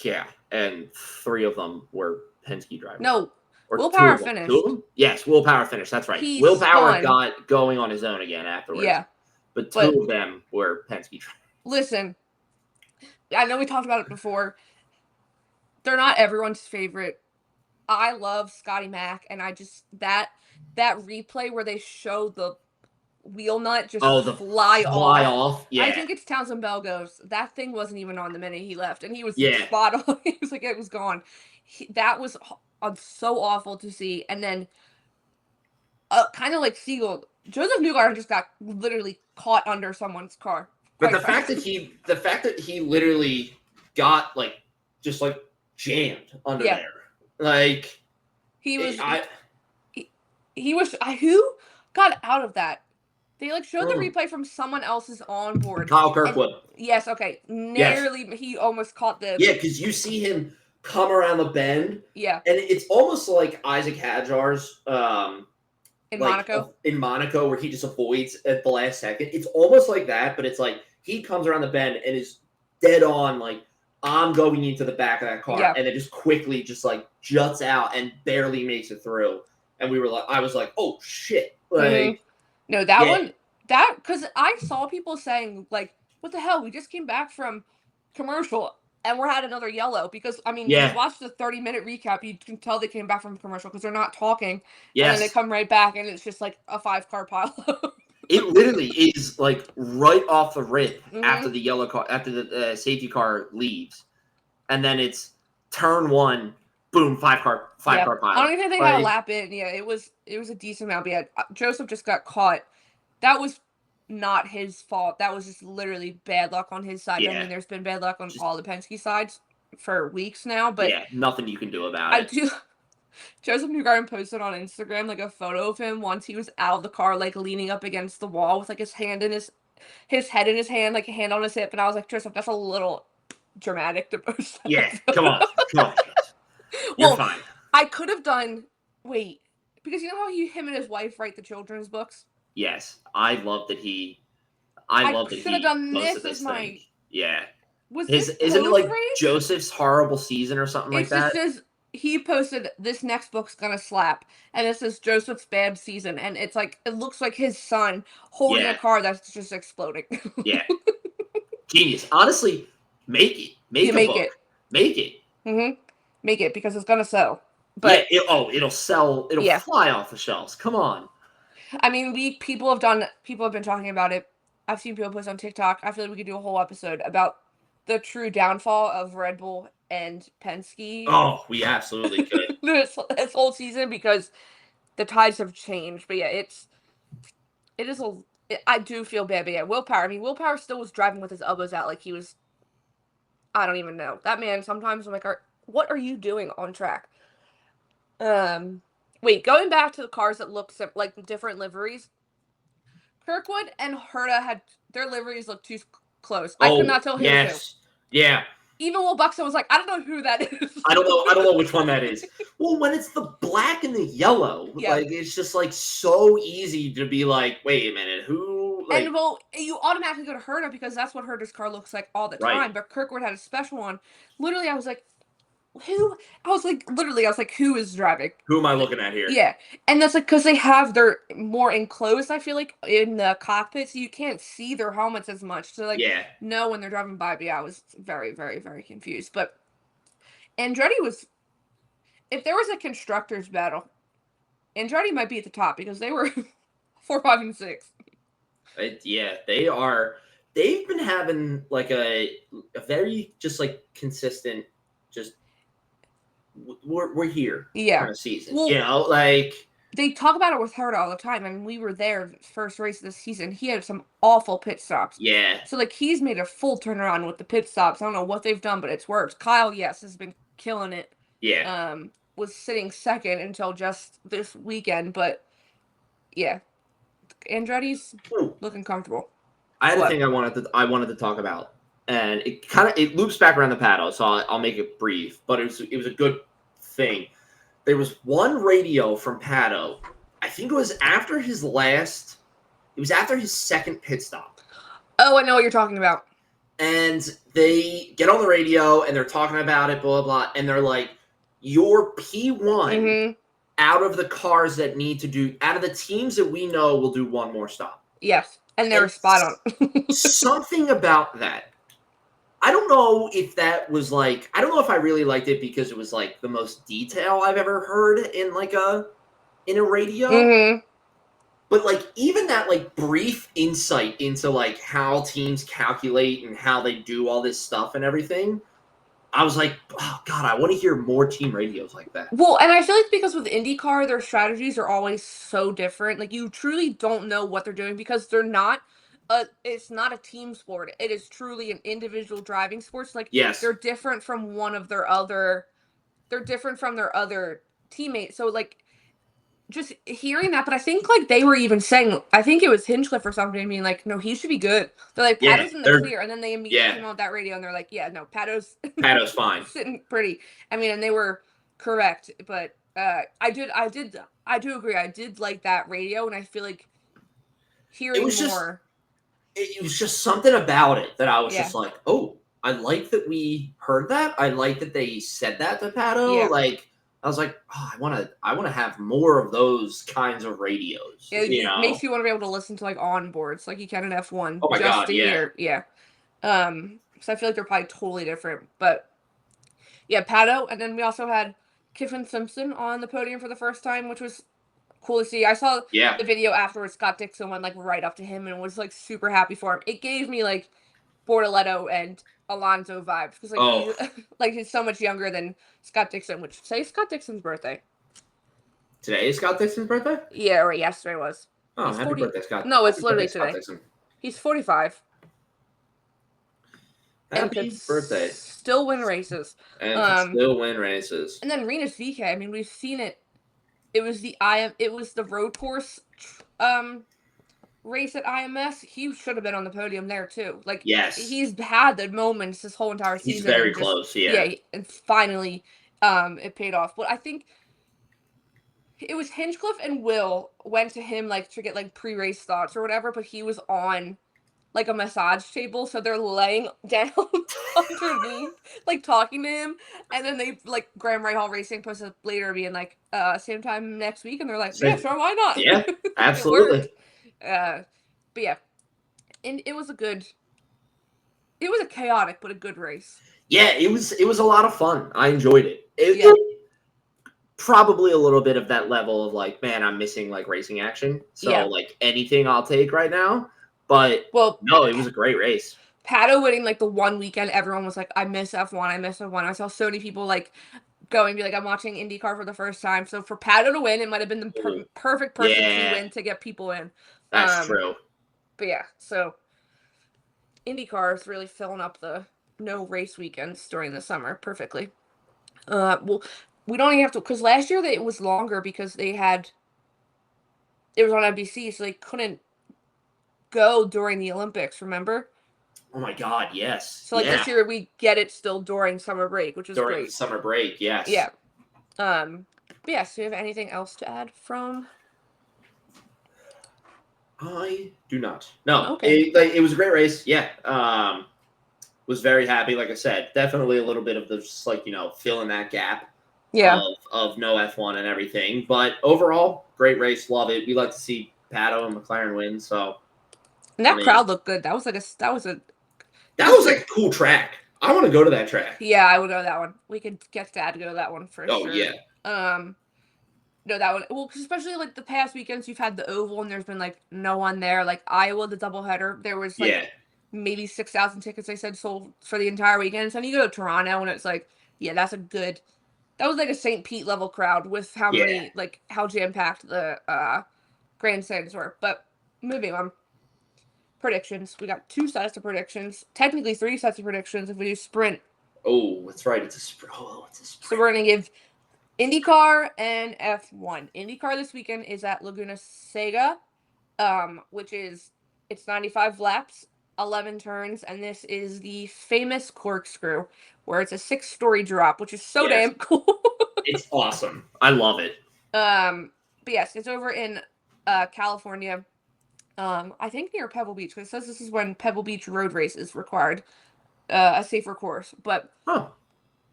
Yeah, and 3 of them were Penske drivers. No, Will Power finished. 2 of them? Yes, Will Power finished. That's right. Will Power got going on his own again afterwards. Yeah. But 2 of them were Penske drivers. Listen, I know we talked about it before. They're not everyone's favorite. I love Scotty Mack, and I just that replay where they show the wheel nut just Oh, the fly fly off. off. Yeah. I think it's Townsend Bell goes, that thing wasn't even on the minute he left, and he was Yeah. spot on. He was like, it was gone. That was so awful to see. And then, kind of like Siegel, Joseph Newgarden just got literally caught under someone's car. But the fact that he literally got like just like jammed under Yeah. there, like he was, I he was, who got out of that? They like showed the Mm. replay from someone else's onboard. Kyle Kirkwood. Yes, okay. Narrowly, he almost caught the. Yeah, because you see him come around the bend, Yeah, and it's almost like Isaac Hadjar's in like, Monaco. In Monaco, where he just avoids at the last second. It's almost like that, but it's like he comes around the bend and is dead on, like, I'm going into the back of that car, Yeah. and it just quickly just like juts out and barely makes it through. And we were like, I was like, oh shit, like. Mhm. No, that Yeah. one, because I saw people saying, like, what the hell? We just came back from commercial and we're had another yellow. Because, I mean, Yeah. you watch the 30-minute recap, you can tell they came back from commercial because they're not talking. And Yes. then they come right back and it's just like a 5-car pile. It literally is like right off the rip Mhm. after the yellow car, after the safety car leaves, and then it's turn one, boom, five car Yeah. pile. I don't even think they got a lap in. Yeah, it was a decent amount. But yeah, Joseph just got caught. That was not his fault. That was just literally bad luck on his side. I Yeah. mean, there's been bad luck on Just- all the Penske sides for weeks now, but Yeah, nothing you can do about I it. do. Joseph Newgarden posted on Instagram like a photo of him once he was out of the car, like leaning up against the wall with like his hand in his head in his hand, like a hand on his hip, and I was like, Joseph, that's a little dramatic to post. that. Yeah, come on. You're Well, fine. I could have done. Wait, because you know how him and his wife write the children's books. Yes, I love that he. I love that he should have done posted this as my. thing. Yeah, Was his this isn't it like code phrase? Joseph's horrible season or something like It just that? says he posted this next book's gonna slap, and it says Joseph's bad season, and it's like it looks like his son holding Yeah. a car that's just exploding. Yeah, genius. Honestly, make it. You Make a make book. it. Make it. Make it because it's gonna sell. But yeah, it'll sell. It'll Yeah. fly off the shelves. Come on. I mean, people have been talking about it. I've seen people post on TikTok. I feel like we could do a whole episode about the true downfall of Red Bull and Penske Oh, we absolutely could. this whole season because the tides have changed. But yeah, I do feel bad. But yeah, Willpower. I mean, Willpower still was driving with his elbows out like he was. I don't even know. That man. Sometimes I'm like, what are you doing on track? Wait, going back to the cars that look like different liveries. Kirkwood and Herta had their liveries look too close. I could not tell who. Yes. Yeah. Even Will Buxton was like, I don't know who that is. I don't know which one that is. Well, when it's the black and the yellow, Yeah. like it's just like so easy to be like, wait a minute, who? Like, And well, you automatically go to Herta because that's what Herta's car looks like all the Right. time. But Kirkwood had a special one. Literally, I was like, who? I was like, who is driving? who am I looking at here? Yeah, and that's like because they're more enclosed. I feel like in the cockpit, so you can't see their helmets as much. So like, Yeah. know when they're driving by. But yeah, I was very, very, very confused. But Andretti was, if there was a constructors battle, Andretti might be at the top because they were 4, 5, and 6. Yeah, they are. They've been having like a very just like consistent, just we're here Yeah. kind of season. Well- you know, like They talk about it with Herta all the time, and we were there first race of the season. He had some awful pit stops. yeah, So, like, he's made a full turnaround with the pit stops. I don't know what they've done, but it's worked. Kyle, yes, has been killing it. yeah. Was sitting second until just this weekend, but yeah. Andretti's Ooh. looking comfortable. I had What? a thing I wanted to talk about, and it loops back around the paddock, so I'll make it brief. But it was a good thing. There was one radio from Pato. I think it was after his second pit stop, Oh, I know what you're talking about. and they get on the radio and they're talking about it, blah blah, blah, and they're like, "Your P1 Mm-hmm. out of the cars that need to do out of the teams that we know will do one more stop." Yes, and they were spot on. Something about that. I don't know if that was like, I don't know if I really liked it because it was like the most detail I've ever heard in a radio. Mm-hmm. But like even that like brief insight into like how teams calculate and how they do all this stuff and everything, I was like, oh God, I want to hear more team radios like that. Well, and I feel like because with IndyCar, their strategies are always so different. Like you truly don't know what they're doing because they're not it's not a team sport. It is truly an individual driving sport. So, like Yes. they're different from their other teammates. So like just hearing that, but I think like they were even saying, I think it was Hinchcliffe or something being like, no, he should be good. They're like, Yeah. Pato's in the clear, and then they immediately Yeah. came on with that radio, and they're like, yeah, no, Pato's Fine. sitting pretty. I mean, and they were correct, but I do agree. I did like that radio, and I feel like hearing was just- more. It was just something about it that I was Yeah. just like, oh, I like that we heard that. I like that they said that to Pato. Yeah. Like I was like, oh, I want to have more of those kinds of radios. It makes you want to be able to listen to like onboards, like you can in F1. Oh my just God, to yeah. hear, yeah. So I feel like they're probably totally different, but yeah, Pato, and then we also had Kiffin Simpson on the podium for the first time, which was cool to see. I saw Yeah. the video afterwards. Scott Dixon went like right up to him and was like super happy for him. It gave me like Bortoletto and Alonso vibes because like he's so much younger than Scott Dixon. Which say Scott Dixon's birthday. Today is Scott Dixon's birthday? Yeah, or yesterday was. Oh, He's happy 40 birthday, Scott. No, it's Happy literally birthday, Scott today. Dixon. He's 45. And Happy could birthday. Still win races. And can still win races. And then Rinus VeeKay, I mean, we've seen it. It was the road course race at IMS. He should have been on the podium there too. Like, Yes. he's had the moments this whole entire season. He's very close, yeah. Yeah, and finally it paid off. But I think it was Hinchcliffe and Will went to him like to get like pre-race thoughts or whatever, but he was on like a massage table, so they're laying down underneath, like talking to him, and then they like Graham Rahal Racing posted later being like, same time next week, and they're like, yeah, sure, why not? Yeah, absolutely. But yeah, and it was a chaotic but a good race. Yeah, it was a lot of fun. I enjoyed it. Yeah. Probably a little bit of that level of like, man, I'm missing like racing action. So Yeah. like anything I'll take right now. But no, it was a great race. Pato winning like the one weekend, everyone was like, I miss F1, I miss F1. I saw so many people like going and be like, I'm watching IndyCar for the first time. So for Pato to win, it might have been the perfect person to win to get people in. That's true. But yeah, so IndyCar is really filling up the no race weekends during the summer perfectly. Well, we don't even have to, because last year it was longer because it was on NBC, so they couldn't go during the Olympics, remember? Oh my God, yes. So like this year we get it still during summer break, which is during great. Summer break, yes. Yeah. But yeah, so do you have anything else to add from? I do not. No. Okay. It was a great race. Yeah. Was very happy. Like I said, definitely a little bit of the just like, filling that gap. Yeah. Of no F1 and everything. But overall, great race. Love it. We like to see Pato and McLaren win. So. And that crowd looked good. That was a cool track. I want to go to that track. Yeah, I would go to that one. We could get Dad to go to that one for sure. Oh yeah. No, that one. Well, especially like the past weekends, you've had the Oval, and there's been like no one there. Like Iowa, the doubleheader, there was like maybe 6,000 tickets they said sold for the entire weekend. So then you go to Toronto, and it's like, yeah, that was like a St. Pete level crowd with how many how jam packed the grandstands were. But moving on. Predictions. We got 2 sets of predictions. Technically 3 sets of predictions if we do sprint. Oh, that's right. It's a sprint. So we're going to give IndyCar and F1. IndyCar this weekend is at Laguna Seca, which is, it's 95 laps, 11 turns, and this is the famous corkscrew, where it's a 6-story drop, which is so damn cool. It's awesome. I love it. But yes, it's over in California. I think near Pebble Beach, because it says this is when Pebble Beach road race is required, a safer course. But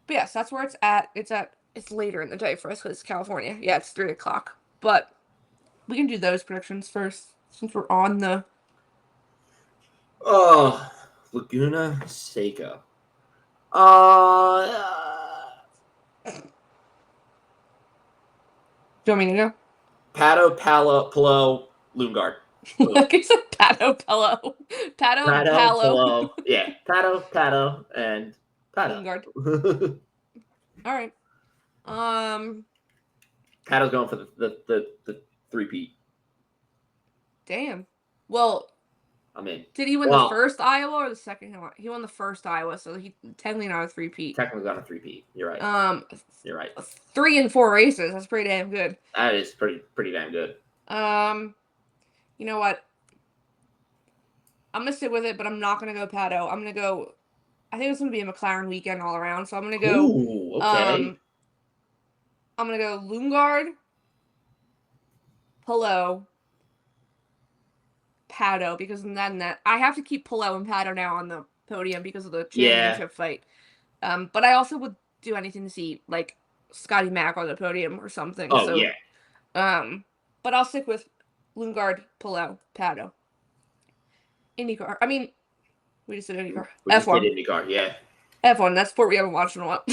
yes, that's where it's at. It's later in the day for us because it's California. Yeah, it's 3:00. But we can do those predictions first since we're on the. Laguna Seca. Do you want me to go? Pato, Palo, Lundgaard. Like I said, Pato, Pello. Pato, and Palo. Pello. Yeah, Pato, and Pato. Lundgaard. All right. Pato's going for the three-peat. Damn. Well, I'm in. did he win the first Iowa or the second? He won the first Iowa, so he technically not a three-peat. Technically not a three-peat. You're right. You're right. 3 and 4 races. That's pretty damn good. That is pretty damn good. You know what? I'm gonna stick with it, but I'm not gonna go Pato. I'm gonna go. I think it's gonna be a McLaren weekend all around, so I'm gonna go. Ooh, okay. I'm gonna go Lundgaard, Pello, Pato, because then I have to keep Pello and Pato now on the podium because of the championship fight. But I also would do anything to see like Scotty Mack on the podium or something. Oh so, yeah. But I'll stick with Lundgaard, Pello, Pato. IndyCar. I mean, we just did IndyCar. F1. Did IndyCar, yeah. F1. That's sport we haven't watched in a while.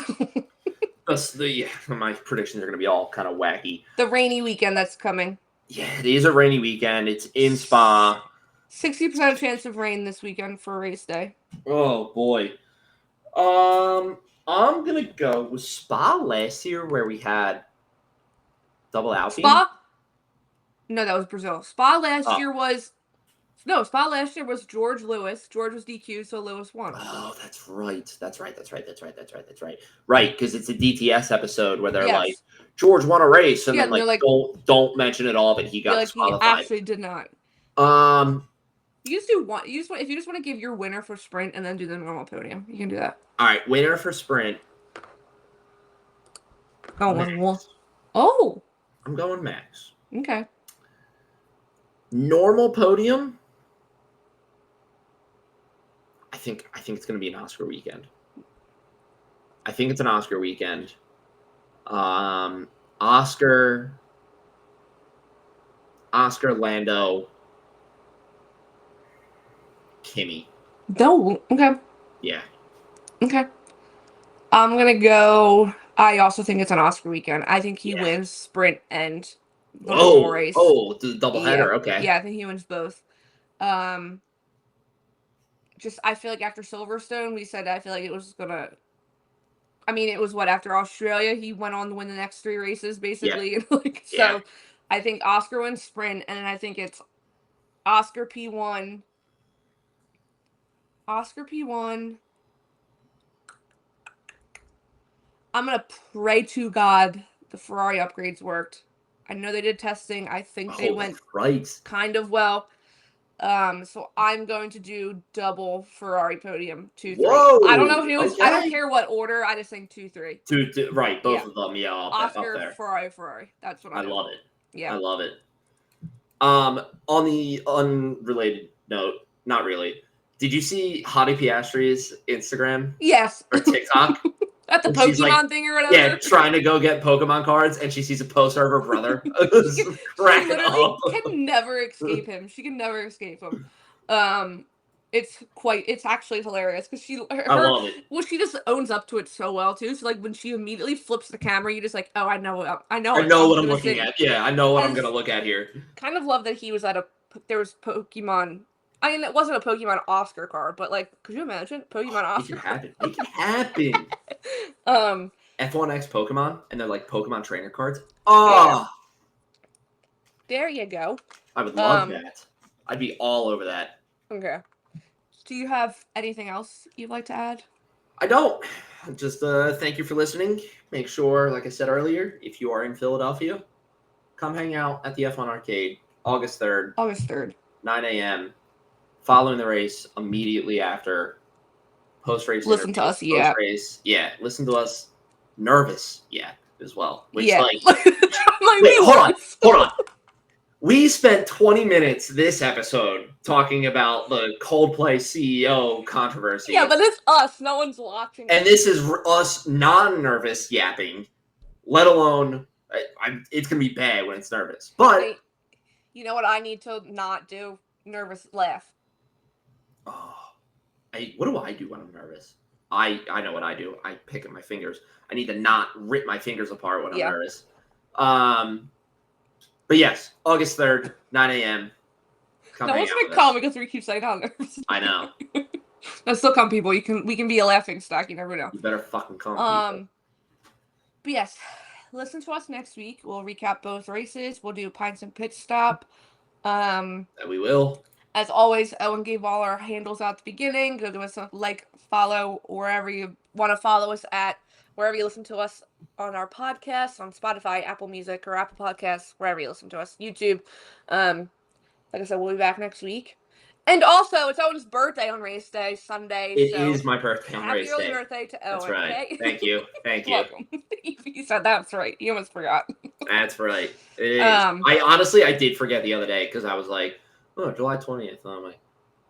My predictions are going to be all kind of wacky. The rainy weekend that's coming. Yeah, it is a rainy weekend. It's in Spa. 60% chance of rain this weekend for race day. Oh boy. I'm gonna go with Spa last year where we had double Alpine. Spa? No, that was Brazil. Spa last year was George Lewis. George was DQ, so Lewis won. Oh, that's right. Right, because it's a DTS episode where they're like, George won a race, and then like don't mention it all, but he got disqualified. He actually did not. You just do one. If you just want to give your winner for sprint and then do the normal podium, you can do that. All right, winner for sprint. Oh. I'm going Max. Okay. Normal podium. I think it's going to be an Oscar weekend. Oscar, Lando, Kimi. No. Okay. Yeah. Okay. I'm going to go. I also think it's an Oscar weekend. I think he wins sprint and the normal race. Oh, the doubleheader. Yeah. Okay. Yeah, I think he wins both. I feel like after Silverstone, we said I feel like it was gonna. I mean, it was after Australia, he went on to win the next 3 races, basically. Yeah. So, I think Oscar wins sprint, and then I think it's Oscar P1. I'm gonna pray to God the Ferrari upgrades worked. I know they did testing. I think they went kind of well. So I'm going to do double Ferrari podium 2-3. Whoa, I don't know who is. I don't care what order. I just think 2-3. Right, both of them. Yeah, Oscar, up there. Ferrari. That's what I love it. Yeah, I love it. On the unrelated note, not really. Did you see Hottie Piastri's Instagram? Yes. Or TikTok? At the Pokemon thing or whatever? Yeah, trying to go get Pokemon cards, and she sees a poster of her brother. She literally can never escape him. She can never escape him. It's actually hilarious because I love it. Well, she just owns up to it so well too. So like when she immediately flips the camera, you just like, oh, I know what I'm looking at. Yeah, I know what I'm gonna look at here. Kind of love that he was there was Pokemon. I mean, it wasn't a Pokemon Oscar card, but like, could you imagine Pokemon Oscar? It can happen. F1X Pokemon, and they're like Pokemon trainer cards. Oh, there you go. I would love that. I'd be all over that. Okay. Do you have anything else you'd like to add? I don't. Just thank you for listening. Make sure, like I said earlier, if you are in Philadelphia, come hang out at the F1 Arcade, August 3rd. 9 a.m. Following the race, immediately after, post-race. Listen to us, Listen to us. Nervous, as well. Which, wait, hold on. We spent 20 minutes this episode talking about the Coldplay CEO controversy. Yeah, but it's us. No one's watching. And this is us non-nervous yapping, let alone, it's going to be bad when it's nervous. But, you know what I need to not do? Nervous laugh. What do I do when I'm nervous? I know what I do. I pick at my fingers. I need to not rip my fingers apart when I'm nervous. But yes, August 3rd, 9 a.m. Come No hang one's out gonna with come us. because we keep saying on there. I know. No, still come, people. We can be a laughing stock. You never know. You better fucking come, people. But yes, listen to us next week. We'll recap both races. We'll do Pints and Pit Stop. And we will. As always, Owen gave all our handles out at the beginning. Go give us a like, follow wherever you want to follow us at, wherever you listen to us on our podcasts, on Spotify, Apple Music, or Apple Podcasts, wherever you listen to us, YouTube. Like I said, we'll be back next week. And also, it's Owen's birthday on race day, Sunday. It is my birthday on race happy early day. birthday to Owen. That's right. Okay? Thank you. Thank you. Welcome. You said that's right. You almost forgot. That's right. It is. I did forget the other day because I was like, oh, July 20th. And I'm like,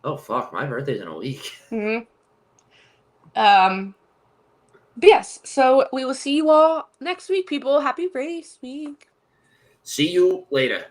oh, fuck, my birthday's in a week. Mm-hmm. But yes, so we will see you all next week, people. Happy race week. See you later.